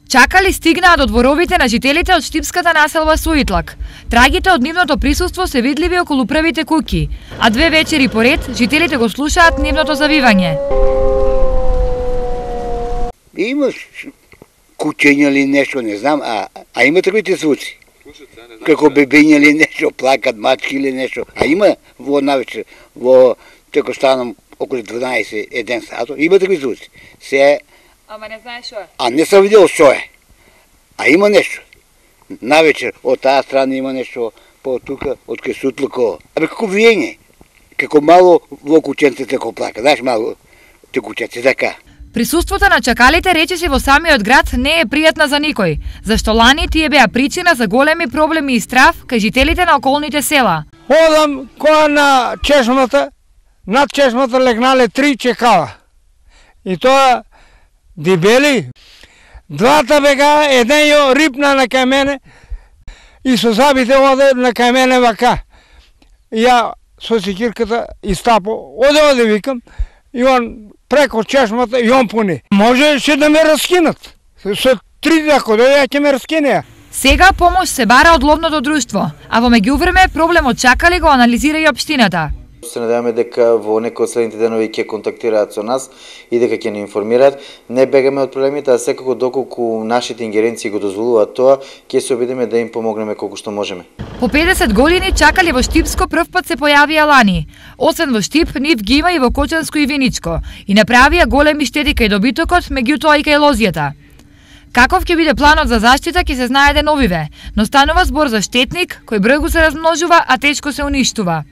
Чакали стигнаа до дворовите на жителите од штипската населба Суитлак. Трагите од нивното присуство се видливи околу првите куќи, а 2 вечери поред жителите го слушаат нивното завивање. Има кучење или нешто, не знам, а има таквите звуци. Како бебења или нешто, плакат мачки или нешто. А има во навечер, во теко станам околу 12-1 сато, има такви звуци. Ама не знаеш што е? А не сам видел што е. А има нешто. Навечер, од таа страна има нешто, по тука, од кај Сутлако. Абе, како виење. Како мало во кученците како плака. Знаеш, мало те кученци, така. Присуството на чакалите речиси во самиот град не е пријатна за никој, зашто лани тие беа причина за големи проблеми и страв кај жителите на околните села. Одам која на чешмата, над чешмата легнале 3 чекала. И тоа дебели. Двата бега, еден ја рипна на кај мене и со забите оде на кај мене вака. И ја со секирката истапо, оде викам, и он преко чешмата и он пуни. Можеше да ме раскинат. Со 3 ако дојде ќе ме раскине. Сега помош се бара од ловното друштво, а во меѓувреме проблемот чакали го анализира и општината. Се надеваме дека во некои од следните денови ќе контактираат со нас и дека ќе не информираат. Не бегаме од проблемите, а секако доколку нашите ингеренции го дозволуваат тоа, ќе се обидиме да им помогнеме колку што можеме. По 50 години чакали во Штипско првпат се појавија лани. Освен во Штип, нив ги има и во Кочанско и Виничко и направија големи штети кај добитокот, меѓутоа и кај лозијата. Каков ќе биде планот за заштита ќе се знае деновиве, но станува збор за штетник кој брзо се размножува, а тешко се уништува.